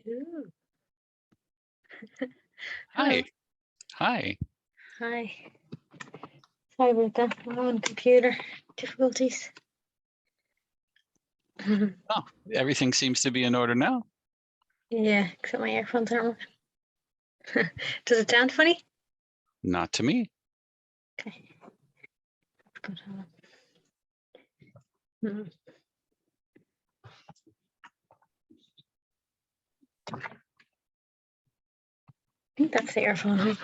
Ooh. Hi. Hello. Hi. Hi. Sorry about that. I'm on computer difficulties. Oh, everything seems to be in order now. Yeah, except my earphones aren't working. Does it sound funny? Not to me. Okay. Good. Mhm. I think that's the earphone.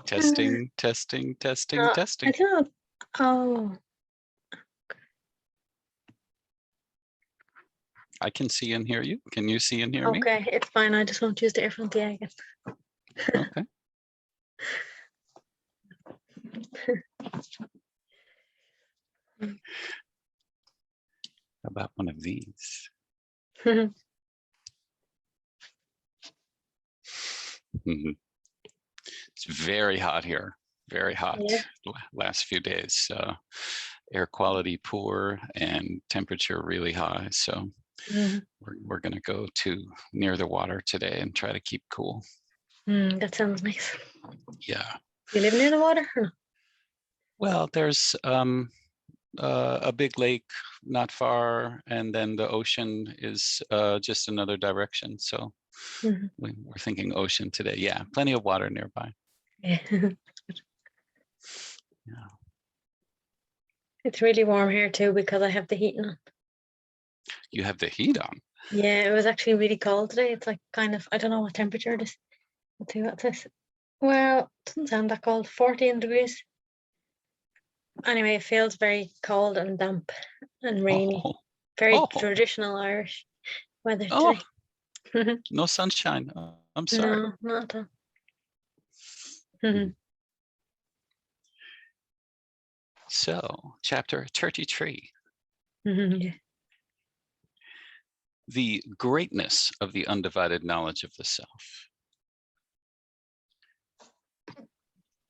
Testing, testing, testing, I testing. don't. Oh, I can see and hear you. Can you see and hear me? okay. It's fine. I just won't use the earphones again. Okay. How about one of these? Mhm. It's very hot here. Very hot. Yeah. Last few days. Air quality poor and temperature really high. So Mhm. we're going to go to near the water today and try to keep cool. That sounds nice. Yeah. Do you live near the water? Well, there's a big lake not far, and then the ocean is just another direction. So Mhm. we're thinking ocean today. Yeah, plenty of water nearby. Yeah. Yeah. It's really warm here too because I have the heating on. You have the heat on. Yeah, it was actually really cold today. It's like kind of, I don't know what temperature it is. Let's see what this. Well, it doesn't sound that cold. 14 degrees. Anyway, it feels very cold and damp and rainy. Oh, Very oh, traditional Irish weather oh, today. no sunshine. I'm sorry. No, not at all. Mhm. So, chapter 33. Yeah. The greatness of the undivided knowledge of the self.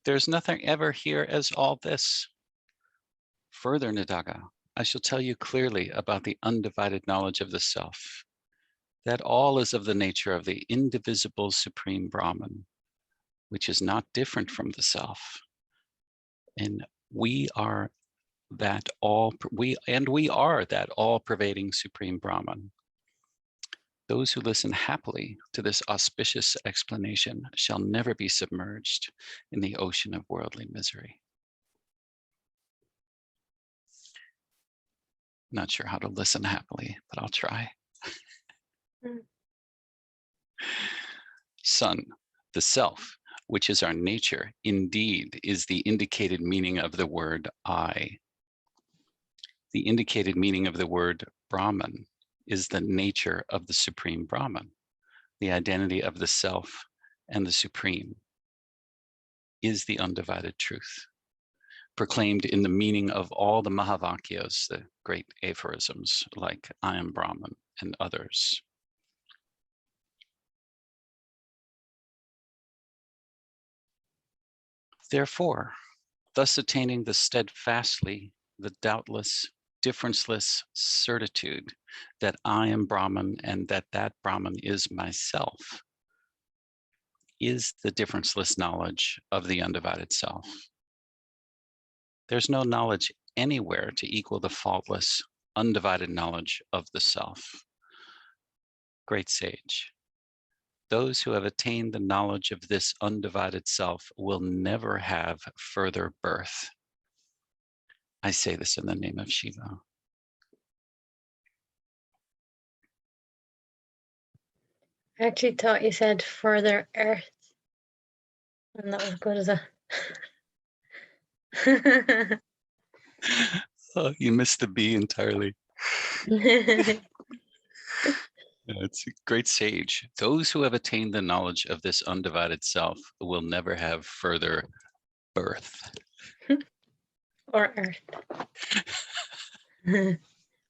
There's nothing ever here as all this. Further, Nadaga, I shall tell you clearly about the undivided knowledge of the self, that all is of the nature of the indivisible supreme Brahman, which is not different from the self. And we are that all pervading supreme Brahman. Those who listen happily to this auspicious explanation shall never be submerged in the ocean of worldly misery. Not sure how to listen happily, but I'll try. Son, the self, which is our nature, indeed is the indicated meaning of the word I. The indicated meaning of the word Brahman is the nature of the supreme Brahman. The identity of the self and the supreme is the undivided truth, proclaimed in the meaning of all the Mahavakyas, the great aphorisms like I am Brahman and others. Therefore, thus attaining the steadfastly, the doubtless, differenceless certitude that I am Brahman and that Brahman is myself, is the differenceless knowledge of the undivided self. There's no knowledge anywhere to equal the faultless, undivided knowledge of the self. Great sage, those who have attained the knowledge of this undivided self will never have further birth. I say this in the name of Shiva. I actually thought you said further earth, and that was good as a. Oh, you missed the B entirely. It's a great sage. Those who have attained the knowledge of this undivided self will never have further birth. Or earth.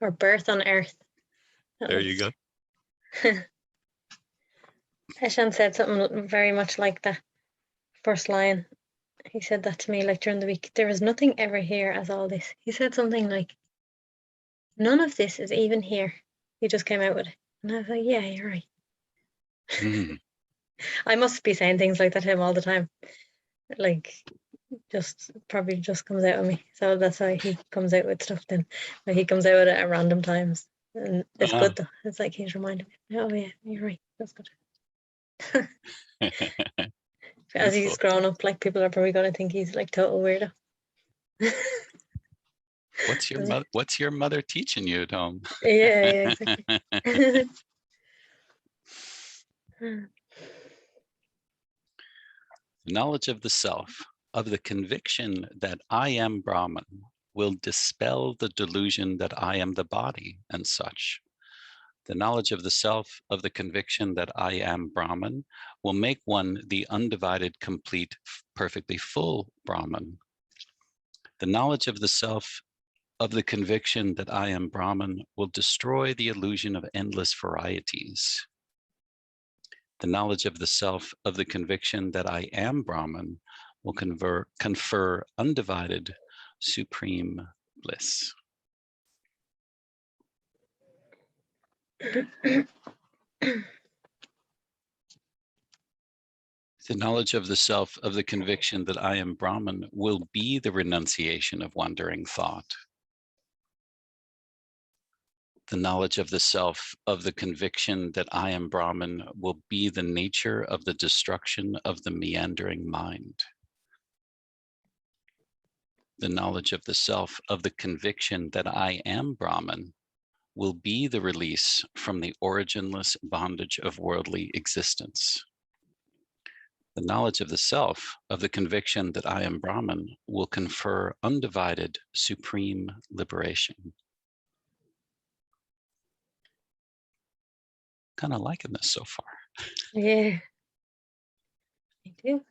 Or birth on earth. There you go. Eshan said something very much like the first line. He said that to me like during the week. There is nothing ever here as all this. He said something like, none of this is even here. He just came out with it. And I was like, yeah, you're right. Mm. I must be saying things like that to him all the time. Like, probably just comes out of me. So that's why he comes out with stuff then. Like, he comes out with it at random times. And it's good though. It's like he's reminding me, oh yeah, you're right. That's good. As he's grown up, like, people are probably gonna think he's like total weirdo. What's your mother teaching you at home? Yeah, exactly. Knowledge of the self, of the conviction that I am Brahman, will dispel the delusion that I am the body and such. The knowledge of the self, of the conviction that I am Brahman, will make one the undivided, complete, perfectly full Brahman. The knowledge of the self, of the conviction that I am Brahman, will destroy the illusion of endless varieties. The knowledge of the self, of the conviction that I am Brahman, will confer undivided, supreme bliss. The knowledge of the self, of the conviction that I am Brahman, will be the renunciation of wandering thought. The knowledge of the self, of the conviction that I am Brahman, will be the nature of the destruction of the meandering mind. The knowledge of the self, of the conviction that I am Brahman, will be the release from the originless bondage of worldly existence. The knowledge of the self, of the conviction that I am Brahman, will confer undivided, supreme liberation. Kind of liking this so far. Yeah, me too.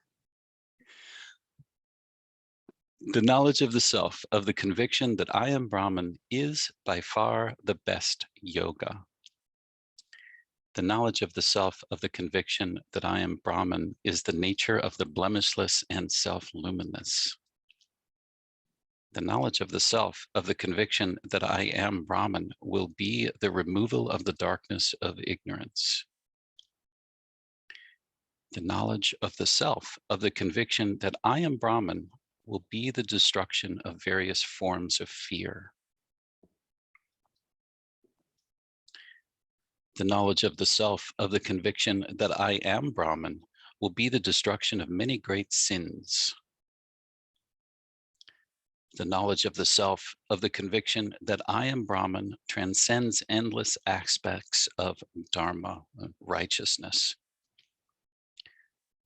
The knowledge of the self, of the conviction that I am Brahman, is by far the best yoga. The knowledge of the self, of the conviction that I am Brahman, is the nature of the blemishless and self-luminous. The knowledge of the self, of the conviction that I am Brahman, will be the removal of the darkness of ignorance. The knowledge of the self, of the conviction that I am Brahman, will be the destruction of various forms of fear. The knowledge of the self, of the conviction that I am Brahman, will be the destruction of many great sins. The knowledge of the self, of the conviction that I am Brahman, transcends endless aspects of dharma, righteousness.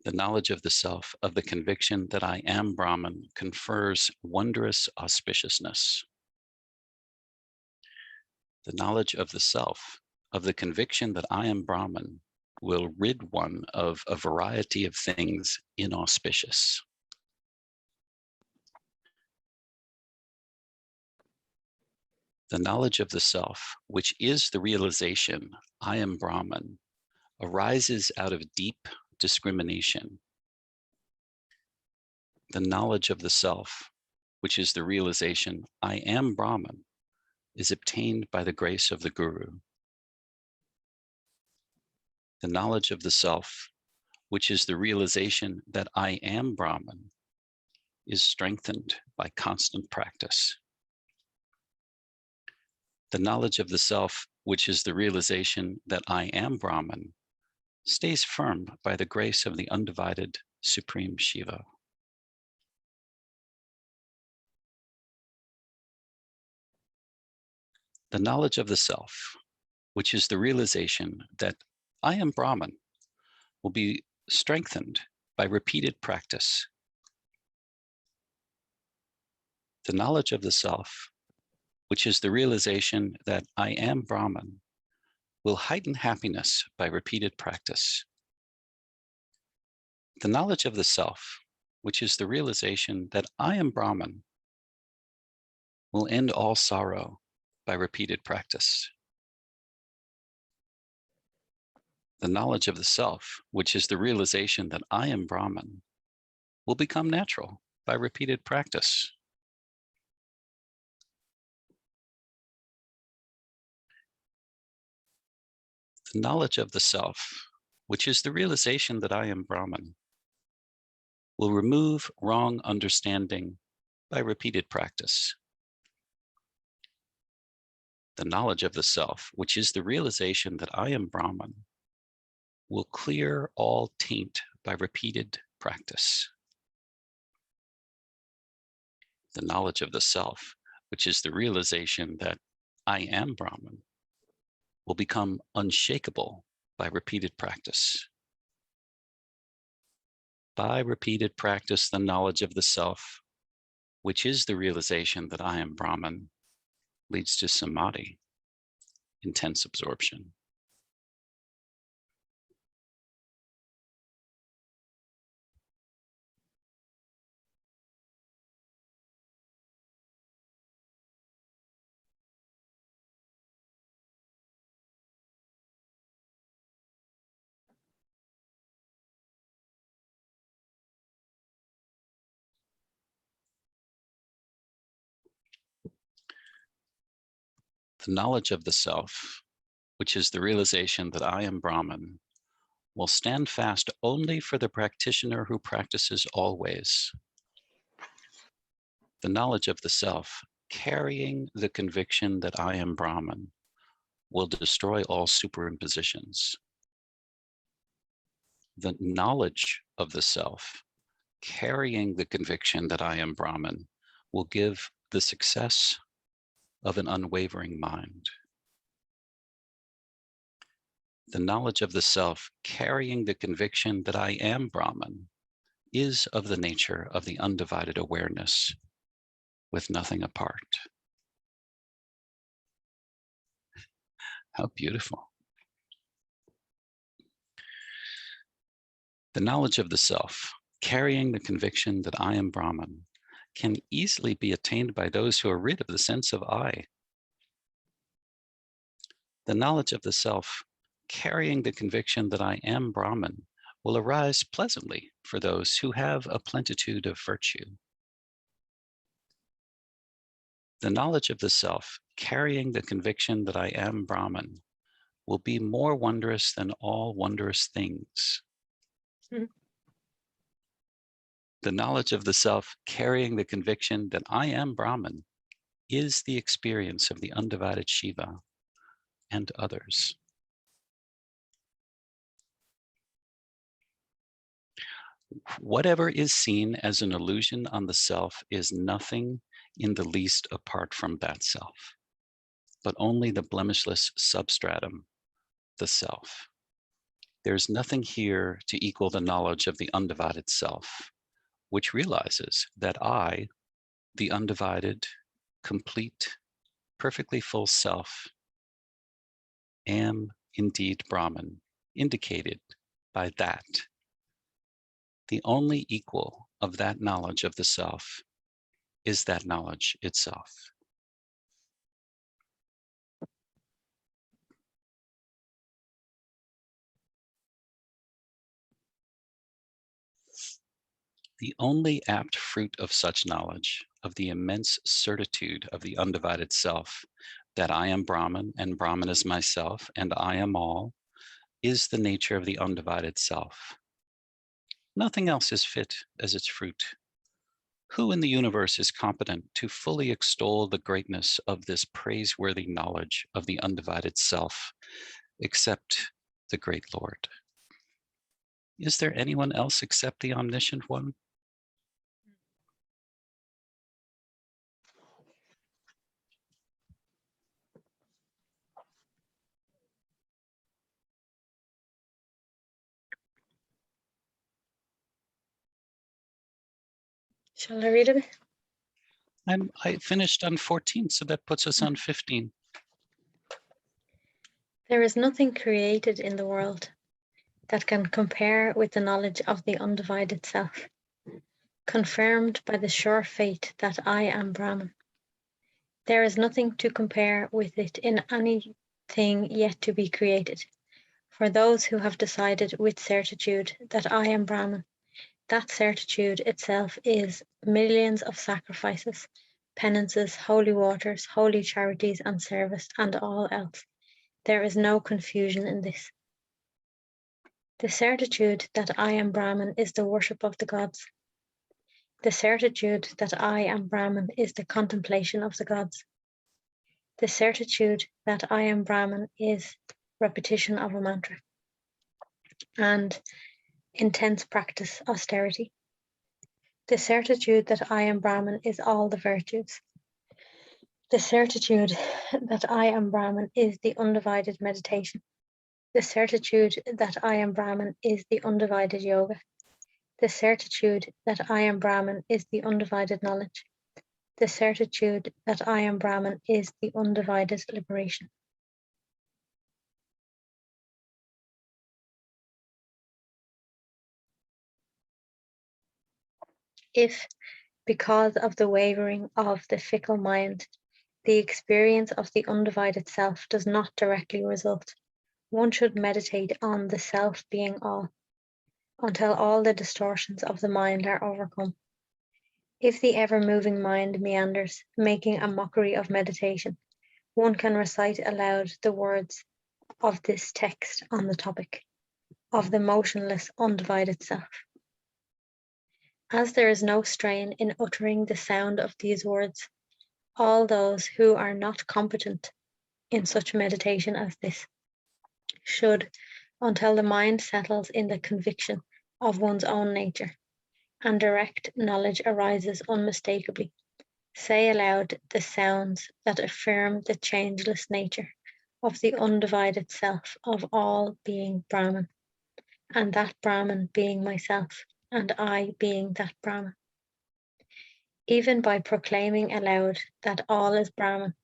The knowledge of the self, of the conviction that I am Brahman, confers wondrous auspiciousness. The knowledge of the self, of the conviction that I am Brahman, will rid one of a variety of things inauspicious. The knowledge of the self, which is the realization I am Brahman, arises out of deep discrimination. The knowledge of the self, which is the realization I am Brahman, is obtained by the grace of the Guru. The knowledge of the self, which is the realization that I am Brahman, is strengthened by constant practice. The knowledge of the self, which is the realization that I am Brahman, stays firm by the grace of the undivided Supreme Shiva. The knowledge of the self, which is the realization that I am Brahman, will be strengthened by repeated practice. The knowledge of the self, which is the realization that I am Brahman, will heighten happiness by repeated practice. The knowledge of the self, which is the realization that I am Brahman, will end all sorrow by repeated practice. The knowledge of the self, which is the realization that I am Brahman, will become natural by repeated practice. The knowledge of the self, which is the realization that I am Brahman, will remove wrong understanding by repeated practice. The knowledge of the self, which is the realization that I am Brahman, will clear all taint by repeated practice. The knowledge of the self, which is the realization that I am Brahman, will become unshakable by repeated practice. By repeated practice, the knowledge of the self, which is the realization that I am Brahman, leads to samadhi, intense absorption. The knowledge of the self, which is the realization that I am Brahman, will stand fast only for the practitioner who practices always. The knowledge of the self, carrying the conviction that I am Brahman, will destroy all superimpositions. The knowledge of the self, carrying the conviction that I am Brahman, will give the success of an unwavering mind. The knowledge of the self, carrying the conviction that I am Brahman, is of the nature of the undivided awareness, with nothing apart. How beautiful. The knowledge of the self, carrying the conviction that I am Brahman, can easily be attained by those who are rid of the sense of I. The knowledge of the self, carrying the conviction that I am Brahman, will arise pleasantly for those who have a plenitude of virtue. The knowledge of the self, carrying the conviction that I am Brahman, will be more wondrous than all wondrous things. Mhm. The knowledge of the self, carrying the conviction that I am Brahman, is the experience of the undivided Shiva and others. Whatever is seen as an illusion on the self is nothing in the least apart from that self, but only the blemishless substratum, the self. There's nothing here to equal the knowledge of the undivided self, which realizes that I, the undivided, complete, perfectly full self, am indeed Brahman, indicated by that. The only equal of that knowledge of the self is that knowledge itself. The only apt fruit of such knowledge, of the immense certitude of the undivided self, that I am Brahman and Brahman is myself and I am all, is the nature of the undivided self. Nothing else is fit as its fruit. Who in the universe is competent to fully extol the greatness of this praiseworthy knowledge of the undivided self, except the great Lord? Is there anyone else except the omniscient one? Shall I read it? I finished on 14, so that puts us on 15. There is nothing created in the world that can compare with the knowledge of the undivided self, confirmed by the sure faith that I am Brahman. There is nothing to compare with it in anything yet to be created. For those who have decided with certitude that I am Brahman, that certitude itself is millions of sacrifices, penances, holy waters, holy charities and service, and all else. There is no confusion in this. The certitude that I am Brahman is the worship of the gods. The certitude that I am Brahman is the contemplation of the gods. The certitude that I am Brahman is repetition of a mantra and intense practice austerity. The certitude that I am Brahman is all the virtues. The certitude that I am Brahman is the undivided meditation. The certitude that I am Brahman is the undivided yoga. The certitude that I am Brahman is the undivided knowledge. The certitude that I am Brahman is the undivided liberation. If, because of the wavering of the fickle mind, the experience of the undivided self does not directly result, one should meditate on the self being all, until all the distortions of the mind are overcome. If the ever-moving mind meanders, making a mockery of meditation, one can recite aloud the words of this text on the topic of the motionless, undivided self. As there is no strain in uttering the sound of these words, all those who are not competent in such meditation as this should, until the mind settles in the conviction of one's own nature, and direct knowledge arises unmistakably, say aloud the sounds that affirm the changeless nature of the undivided self of all being Brahman, and that Brahman being myself, and I being that Brahman. Even by proclaiming aloud that all is Brahman,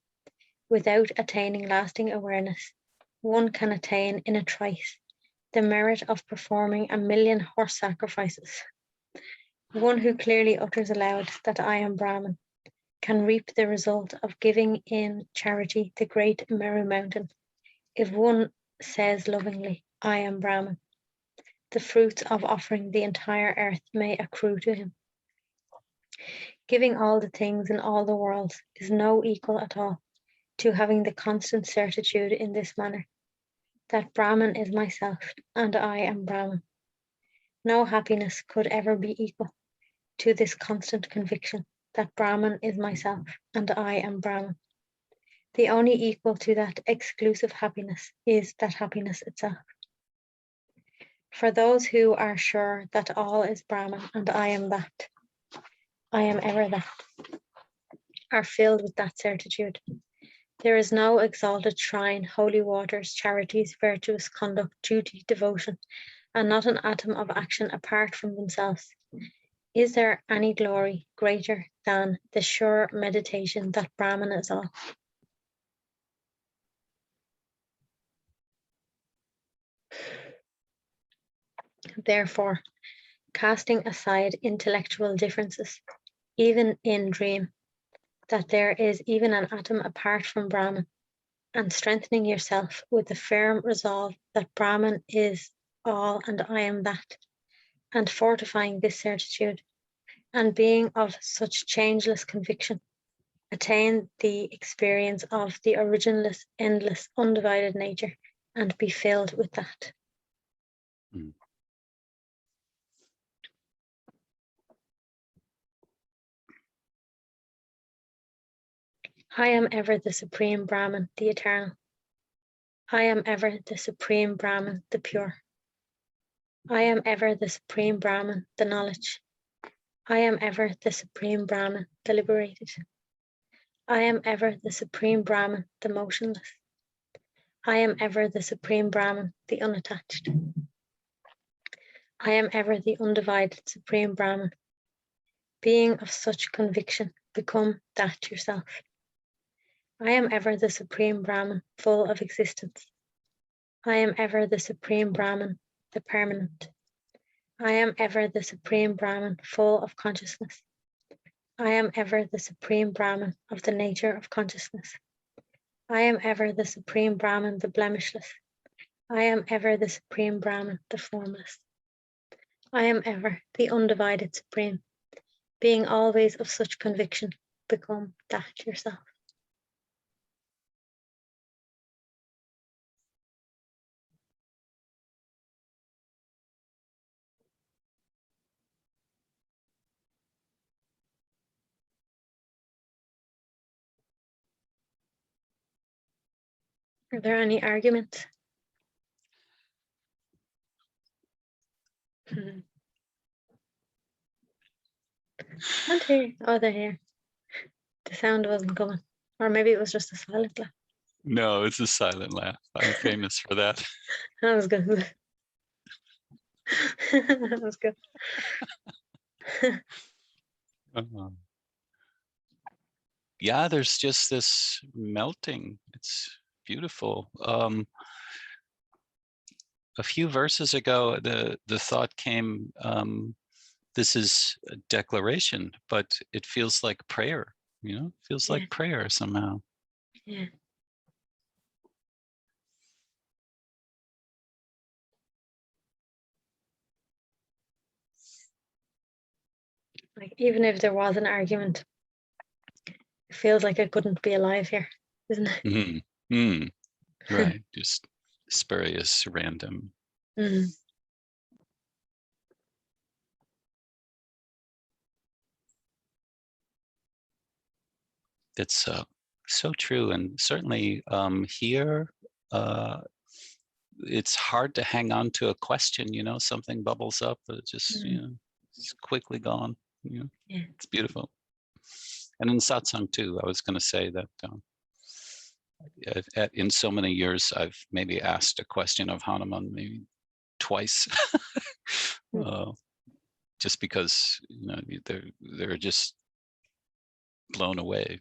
without attaining lasting awareness, one can attain in a trice the merit of performing 1,000,000 horse sacrifices. One who clearly utters aloud that I am Brahman can reap the result of giving in charity the great Meru mountain. If one says lovingly, I am Brahman, the fruits of offering the entire earth may accrue to him. Giving all the things in all the worlds is no equal at all to having the constant certitude in this manner, that Brahman is myself and I am Brahman. No happiness could ever be equal to this constant conviction that Brahman is myself and I am Brahman. The only equal to that exclusive happiness is that happiness itself. For those who are sure that all is Brahman and I am that, I am ever that, are filled with that certitude. There is no exalted shrine, holy waters, charities, virtuous conduct, duty, devotion, and not an atom of action apart from themselves. Is there any glory greater than the sure meditation that Brahman is all? Therefore, casting aside intellectual differences, even in dream, that there is even an atom apart from Brahman, and strengthening yourself with the firm resolve that Brahman is all and I am that, and fortifying this certitude, and being of such changeless conviction, attain the experience of the originless, endless, undivided nature, and be filled with that. Mm. I am ever the Supreme Brahman, the Eternal. I am ever the Supreme Brahman, the Pure. I am ever the Supreme Brahman, the Knowledge. I am ever the Supreme Brahman, the Liberated. I am ever the Supreme Brahman, the Motionless. I am ever the Supreme Brahman, the Unattached. I am ever the Undivided Supreme Brahman. Being of such conviction, become that yourself. I am ever the Supreme Brahman, full of existence. I am ever the Supreme Brahman, the permanent. I am ever the Supreme Brahman, full of consciousness. I am ever the Supreme Brahman of the nature of consciousness. I am ever the Supreme Brahman, the blemishless. I am ever the Supreme Brahman, the formless. I am ever the Undivided Supreme. Being always of such conviction, become that yourself. Are there any arguments? Can't hear. Oh, they're here. The sound wasn't coming. Or maybe it was just a silent laugh. No, it's a silent laugh. I'm famous for that. That was good. That was good. Yeah, there's just this melting. It's beautiful. A few verses ago, the thought came, this is a declaration, but it feels like prayer, feels Yeah. like prayer somehow. Yeah. Like, even if there was an argument, it feels like I couldn't be alive here, isn't it? Mm-hmm. Right, just spurious, random. Mm. That's so true, and certainly here, it's hard to hang on to a question. Something bubbles up, but it just it's quickly gone. Yeah. It's beautiful. And in satsang too, I was going to say that in so many years, I've maybe asked a question of Hanuman maybe twice, just because they're just blown away.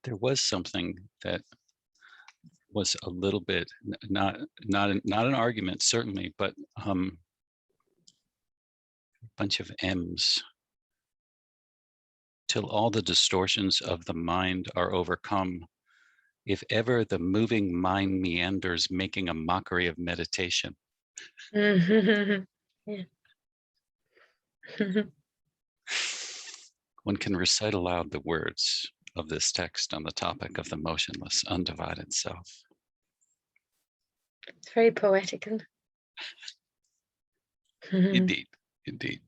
There was something that was a little bit not an argument certainly, but a bunch of M's. Till all the distortions of the mind are overcome, if ever the moving mind meanders, making a mockery of meditation. Yeah. One can recite aloud the words of this text on the topic of the motionless, undivided self. It's very poetic, isn't it? Indeed, indeed.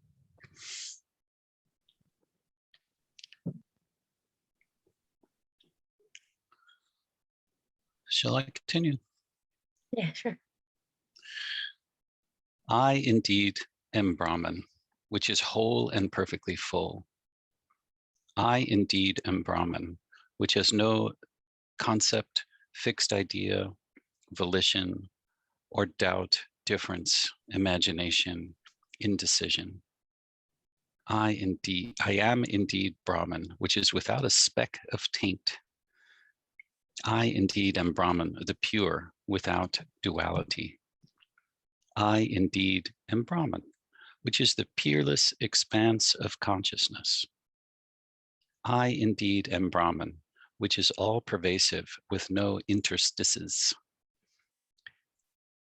Shall I continue? Yeah, sure. I indeed am Brahman, which is whole and perfectly full. I indeed am Brahman, which has no concept, fixed idea, volition, or doubt, difference, imagination, indecision. I am indeed Brahman, which is without a speck of taint. I indeed am Brahman, the pure, without duality. I indeed am Brahman, which is the peerless expanse of consciousness. I indeed am Brahman, which is all pervasive with no interstices.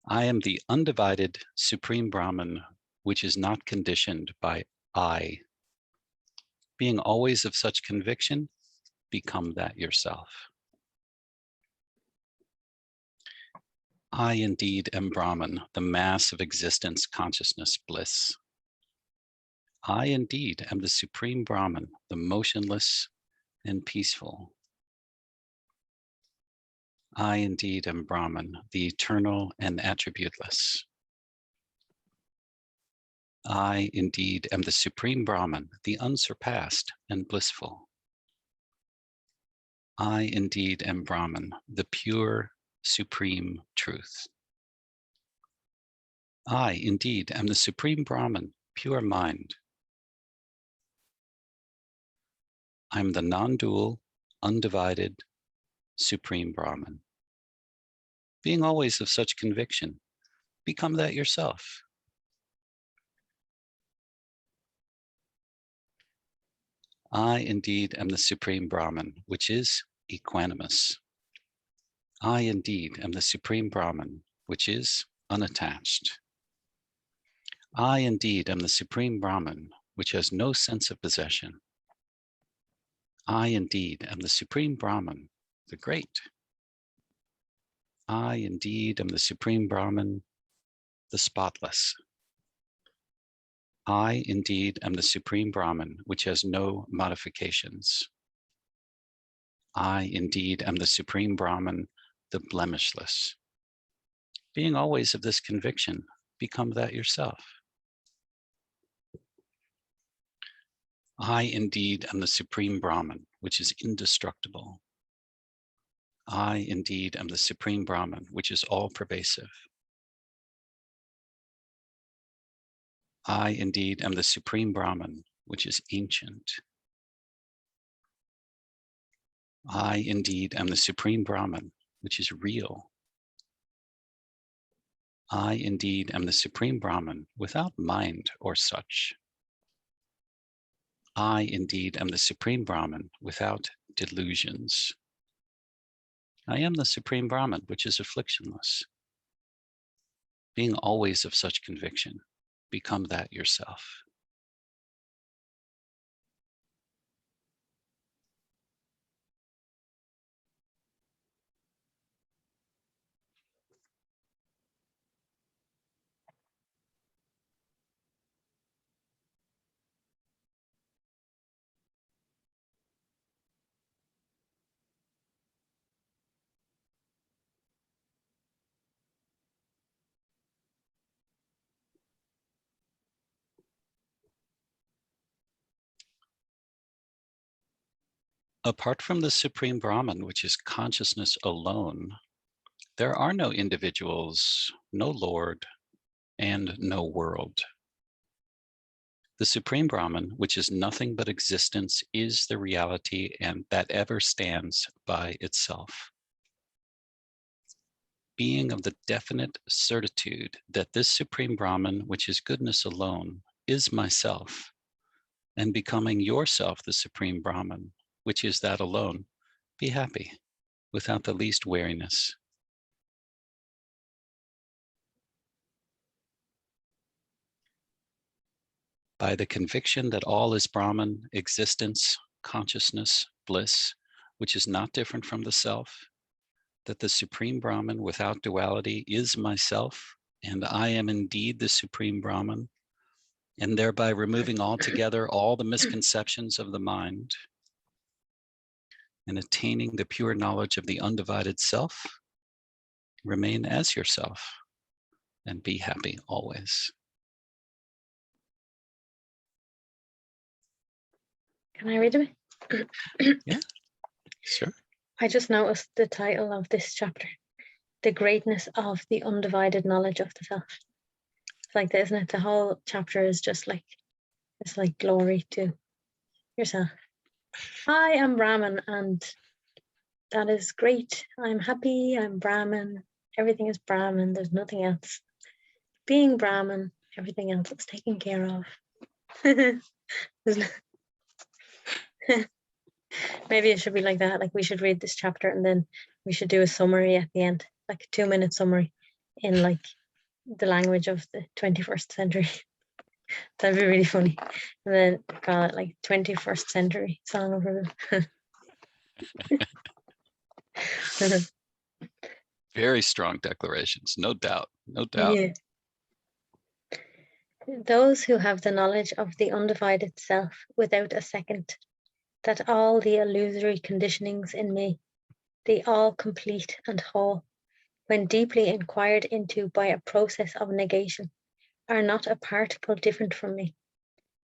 I am the undivided Supreme Brahman, which is not conditioned by I. Being always of such conviction, become that yourself. I indeed am Brahman, the mass of existence, consciousness, bliss. I indeed am the Supreme Brahman, the motionless and peaceful. I indeed am Brahman, the eternal and attributeless. I indeed am the Supreme Brahman, the unsurpassed and blissful. I indeed am Brahman, the pure, supreme truth. I indeed am the Supreme Brahman, pure mind. I am the non-dual, undivided, Supreme Brahman. Being always of such conviction, become that yourself. I indeed am the Supreme Brahman, which is equanimous. I indeed am the Supreme Brahman, which is unattached. I indeed am the Supreme Brahman, which has no sense of possession. I indeed am the Supreme Brahman, the great. I indeed am the Supreme Brahman, the spotless. I indeed am the Supreme Brahman, which has no modifications. I indeed am the Supreme Brahman, the blemishless. Being always of this conviction, become that yourself. I indeed am the Supreme Brahman, which is indestructible. I indeed am the Supreme Brahman, which is all pervasive. I indeed am the Supreme Brahman, which is ancient. I indeed am the Supreme Brahman, which is real. I indeed am the Supreme Brahman without mind or such. I indeed am the Supreme Brahman without delusions. I am the Supreme Brahman, which is afflictionless. Being always of such conviction, become that yourself. Apart from the Supreme Brahman, which is consciousness alone, there are no individuals, no Lord, and no world. The Supreme Brahman, which is nothing but existence, is the reality and that ever stands by itself. Being of the definite certitude that this Supreme Brahman, which is goodness alone, is myself, and becoming yourself the Supreme Brahman, which is that alone, be happy without the least weariness. By the conviction that all is Brahman, existence, consciousness, bliss, which is not different from the self, that the Supreme Brahman without duality is myself, and I am indeed the Supreme Brahman, and thereby removing altogether all the misconceptions of the mind and attaining the pure knowledge of the undivided self, remain as yourself and be happy always. Can I read it? Yeah, sure. I just noticed the title of this chapter, The Greatness of the Undivided Knowledge of the Self. It's like that, isn't it? The whole chapter is just like, it's like glory to yourself. I am Brahman and that is great. I'm happy, I'm Brahman, everything is Brahman, there's nothing else. Being Brahman, everything else is taken care of. Maybe it should be like that, like we should read this chapter and then we should do a summary at the end, like a 2-minute summary in like the language of the 21st century. That'd be really funny. And then call it like 21st century Song of Ribhu. Very strong declarations, no doubt, no doubt. Yeah. Those who have the knowledge of the undivided self without a second, that all the illusory conditionings in me, the all complete and whole, when deeply inquired into by a process of negation, are not a particle different from me,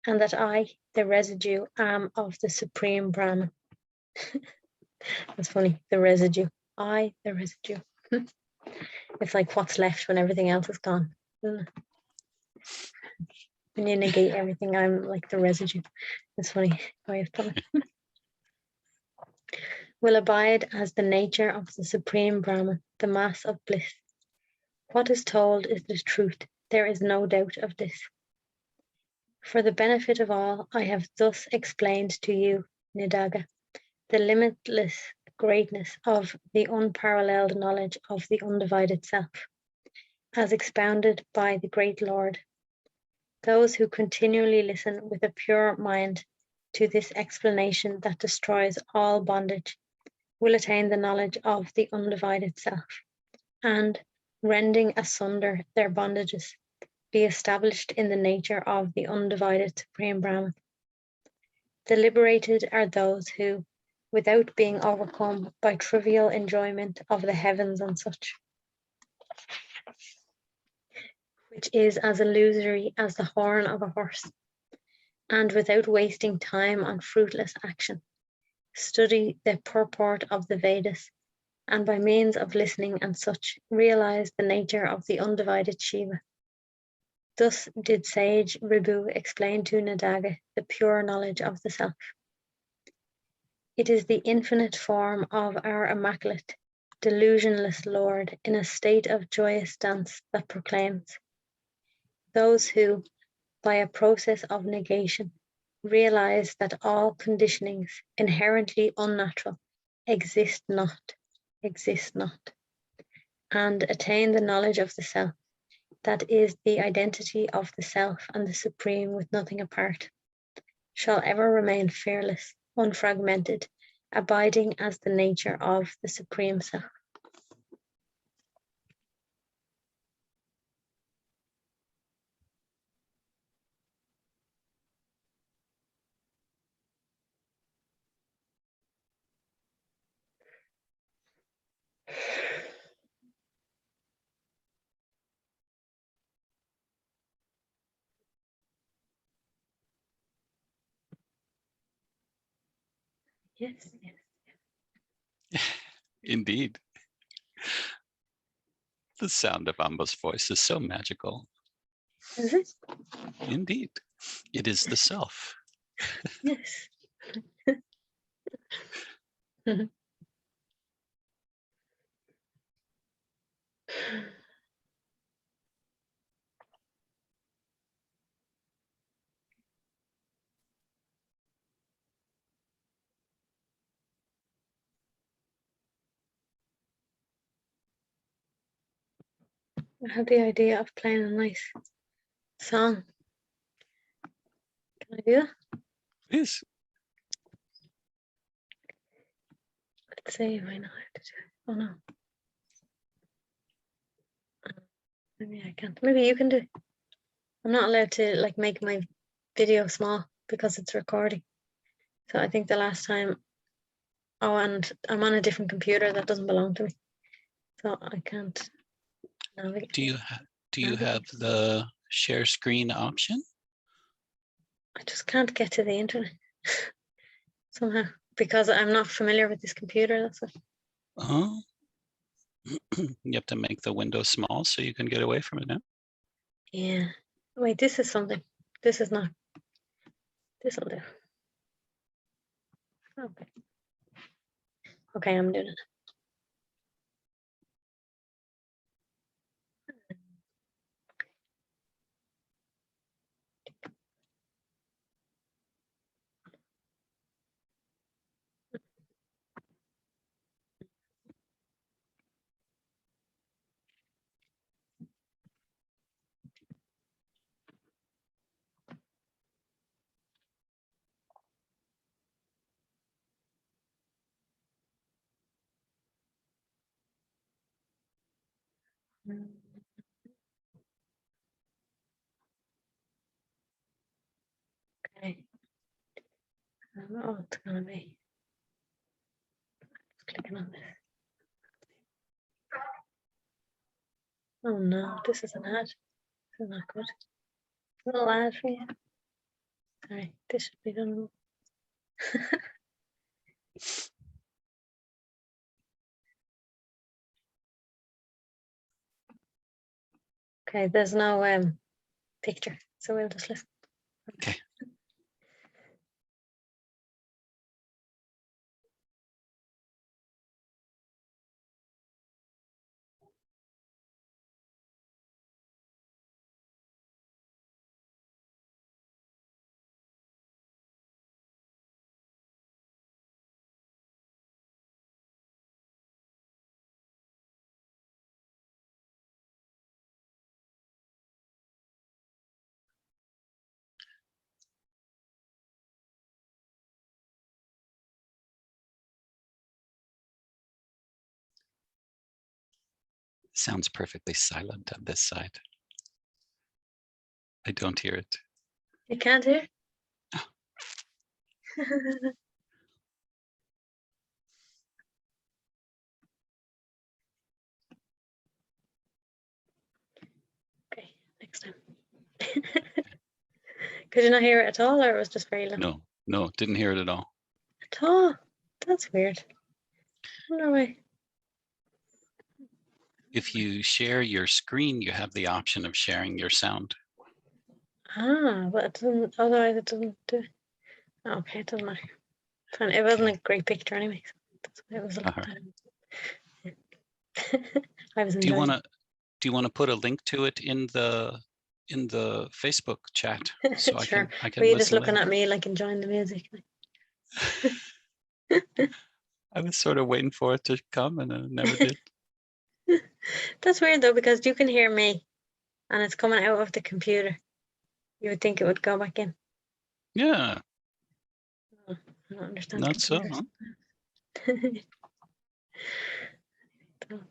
and that I, the residue, am of the Supreme Brahman. That's funny, the residue. I, the residue. It's like what's left when everything else is gone. When you negate everything, I'm like the residue. It's funny way of putting it. Will abide as the nature of the Supreme Brahman, the mass of bliss. What is told is the truth. There is no doubt of this. For the benefit of all, I have thus explained to you, Nidaga, the limitless greatness of the unparalleled knowledge of the undivided self, as expounded by the great Lord. Those who continually listen with a pure mind to this explanation that destroys all bondage will attain the knowledge of the undivided self, and, rending asunder their bondages, be established in the nature of the undivided Supreme Brahman. The liberated are those who, without being overcome by trivial enjoyment of the heavens and such, which is as illusory as the horn of a horse, and without wasting time on fruitless action, study the purport of the Vedas, and by means of listening and such, realize the nature of the undivided Shiva. Thus did sage Ribhu explain to Nadaga the pure knowledge of the self. It is the infinite form of our immaculate, delusionless Lord in a state of joyous dance that proclaims, those who, by a process of negation, realize that all conditionings inherently unnatural exist not, and attain the knowledge of the self, that is the identity of the self and the Supreme with nothing apart, shall ever remain fearless, unfragmented, abiding as the nature of the Supreme Self. Yes, yes. Indeed. The sound of Amba's voice is so magical. Is it? Indeed. It is the self. Yes. I have the idea of playing a nice song. Can I do that? Please. Let's see if I know how to do it. Oh no. Maybe I can't. Maybe you can do it. I'm not allowed to like make my video small because it's recording. So I think the last time, oh, and I'm on a different computer that doesn't belong to me. So I can't navigate. Do you have the share screen option? I just can't get to the internet somehow because I'm not familiar with this computer. That's what. Oh. You have to make the window small so you can get away from it now. Yeah. Wait, this is something. This is not. This will do. Okay. Okay, I'm doing it. Okay. I don't know what it's gonna be. Just clicking on this. Oh no, this is an ad. This is not good. A little ad for you. Sorry, this should be done. Okay, there's no picture, so we'll just listen. Okay. Sounds perfectly silent on this side. I don't hear it. You can't hear? Okay, next time. Could you not hear it at all, or it was just very low? No, didn't hear it at all. At all? That's weird. I wonder why. If you share your screen, you have the option of sharing your sound. Ah, but it doesn't, otherwise it doesn't do it. Okay, it doesn't matter. Fine. It wasn't a great picture anyway. So that's why it was a little bit. I was Do you enjoying want to put a link to it in the Facebook chat so it. Sure. I can Were you just listen looking later? at me like enjoying the music? I was sort of waiting for it to come and it never did. That's weird though, because you can hear me and it's coming out of the computer. You would think it would go back in. Yeah, Oh, I don't understand not so. computers.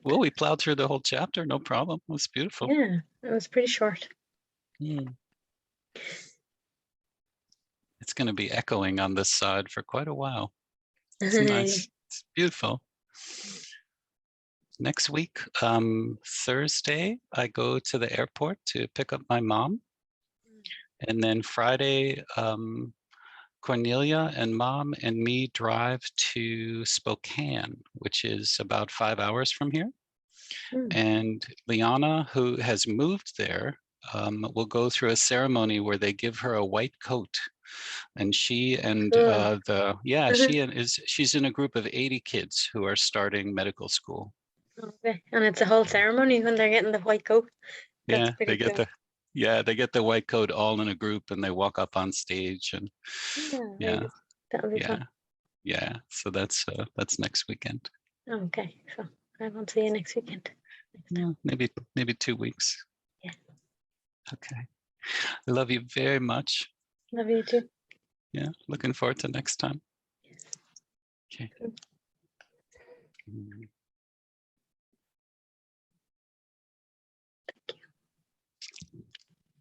Well, we plowed through the whole chapter, no problem. It was beautiful. Yeah, it was pretty short. It's going to be echoing on this side for quite a while. It's nice. It's beautiful. Next week, Thursday, I go to the airport to pick up my mom. And then Friday, Cornelia and mom and me drive to Spokane, which is about 5 hours from here. And Liana, who has moved there, will go through a ceremony where they give her a white coat. And she and she's in a group of 80 kids who are starting medical school. Okay, and it's a whole ceremony when they're getting the white coat. That's They pretty get cool. they get the white coat all in a group and they walk up on stage and That'll be fun. Yeah, so that's next weekend. Okay, so I won't see you next weekend. Maybe 2 weeks. Yeah. Okay. I love you very much. Love you too. Yeah, looking forward to next time. Yes. Okay. Cool.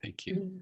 Thank you. Mm.